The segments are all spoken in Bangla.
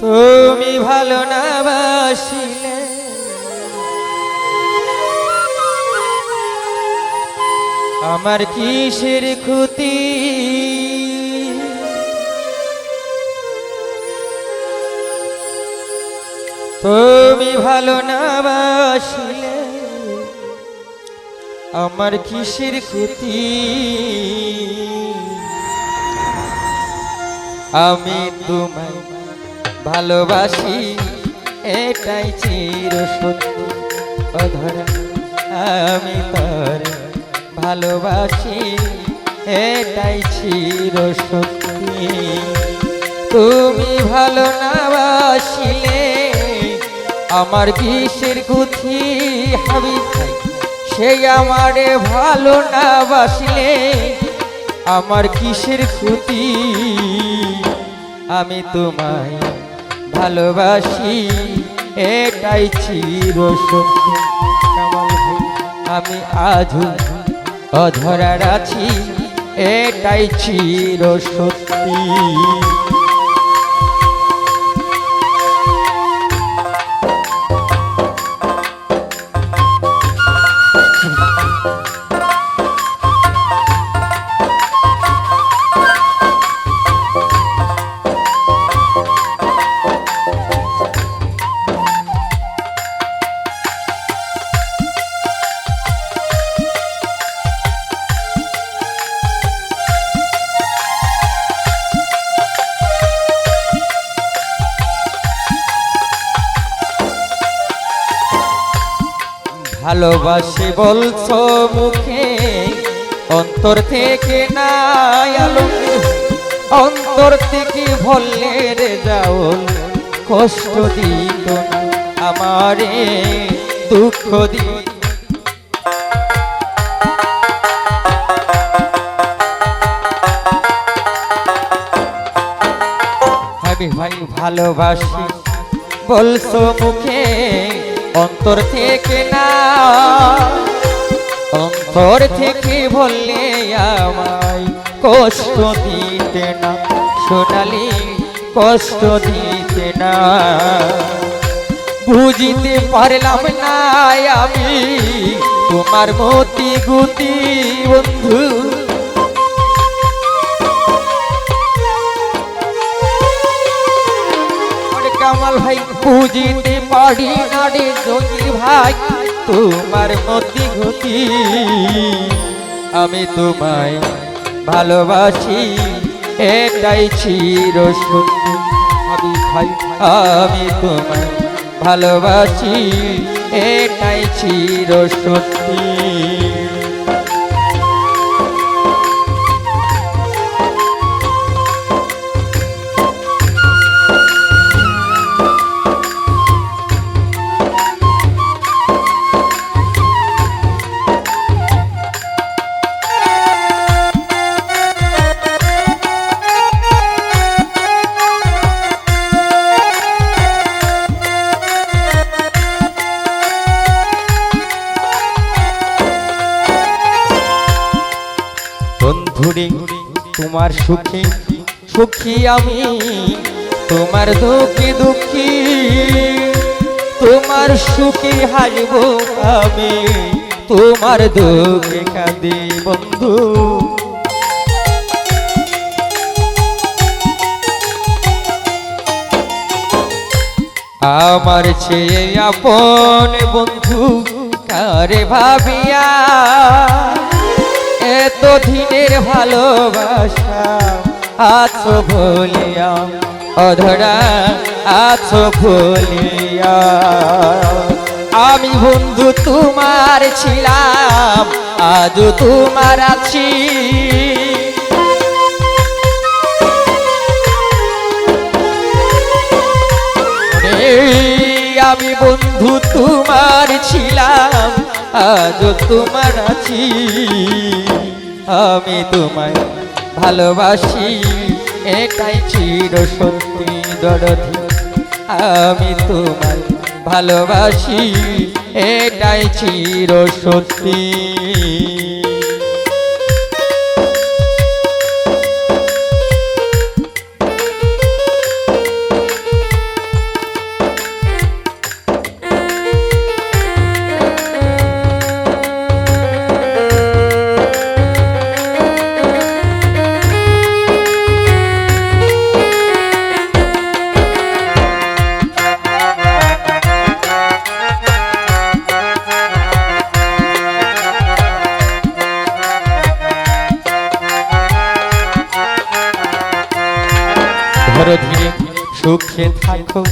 তুমি ভালো না বাসিলে আমার কিসের ক্ষতি? তুমি ভালো না বাসিলে আমার কিসের ক্ষতি? আমি তোমায় ভালোবাসি এটাই চির সত্যি অধরা। আমি তোর ভালোবাসি এটাই চির সত্যি। তুমি ভালো না বাসিলে আমার কিসের ক্ষতি? হাবিব সে আমারে ভালো না বাসিলে আমার কিসের ক্ষতি? আমি তোমায় ভালোবাসি এটাই চির সত্যি। আমি আজও অধরা আছি এটাই চির সত্যি। ভালোবাসি বলছো মুখে অন্তর থেকে নাই আলো, অন্তর থেকে ভুললে রে যাও কষ্ট দিত না আমারে দুঃখ দিত। ভাই ভালোবাসি বলছো মুখে অন্তর থেকে না, অন্তর থেকে বললে আমায় কষ্ট দিতে না, সোনালি কষ্ট দিতে না। বুঝিতে পারলাম না আমি তোমার মতি গতি বন্ধু। কামাল ভাই বুঝিতে পারি না রে জঙ্গি ভাই তোমার মতি গতি। আমি তোমায় ভালোবাসি এটাই চির সত্যি। ভাই আমি তোমায় ভালোবাসি এটাই চির সত্যি। বন্ধুরে তোমার সুখে সুখী আমি, তোমার দুঃখে দুঃখী, তোমার সুখে হাসব আমি, তোমার দুঃখে কাঁদি বন্ধু। আমার চেয়ে আপন বন্ধু কারে ভাবিয়া এত দিনের ভালোবাসা আছো ভুলিয়া অধরা আছো ভুলিয়া। আমি বন্ধু তোমার ছিলাম আজও তোমার আছি, আমি বন্ধু তোমার ছিলাম আজও তোমার আছি। আমি তোমায় ভালোবাসি এটাই চির সত্যি দরদি। আমি তোমায় ভালোবাসি এটাই চির সত্যি। সুখে থাকো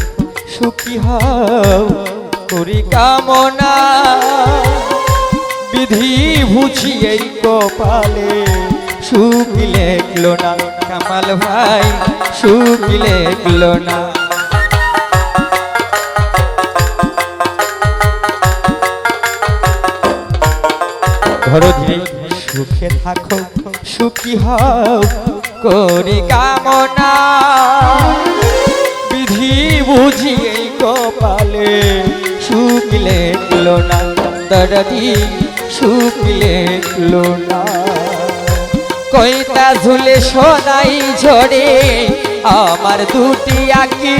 সুখী হও করি কামনা বিধি বুঝি এই কপালে সুখ লেখলো না কামাল ভাই সুখ লেখলো না ধরো ধীরে সুখে থাকো সুখী হও করি কামনা বিধি বুঝি এই কপালে সুখ লেখলো না দরদি সুখ লেখলো না কইতা ঝুলে সদাই ঝরে আমার দুটি আঁকি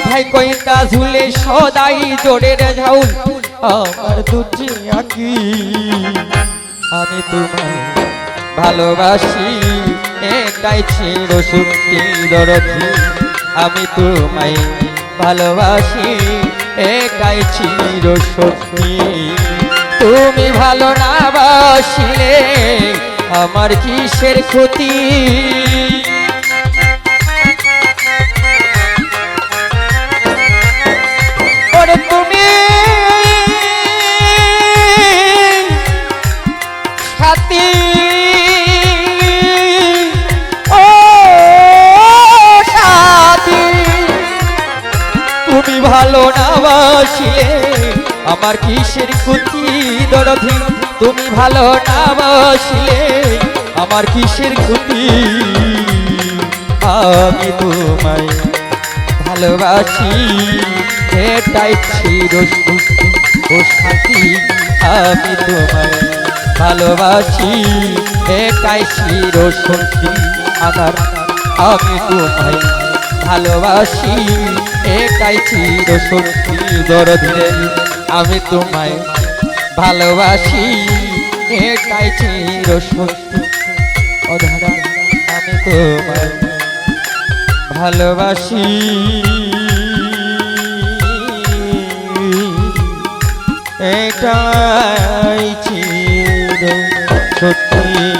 ভাই কইতা ঝুলে সদাই জোরে রে ঝাউল আমার দুটি আঁকি আমি তোমায় ভালোবাসি এটাই ছিল সত্যি দরদি আমি তোমায় ভালোবাসি এটাই ছিল সত্যি তুমি ভালো না বাসিলে আমার কিসের ক্ষতি তুমি সাথী ও সাথী তুমি ভালো না বাসিলে আমার কিসের ক্ষতি দরদি তুমি ভালো না বাসিলে আমার কিসের ক্ষতি আমি তোমায় ভালোবাসি এটাই ছিল সত্যি ও সাথী আমি তোমায় ভালোবাসি এটাই ছিল সত্যি আমার আমি তোমায় ভালোবাসি এটাই ছিল সত্যি দরদিরে আমি তোমায় ভালোবাসি এটাই ছিল সত্যি অধারা আমি তোমায় ভালোবাসি এটাই ছিল সত্যি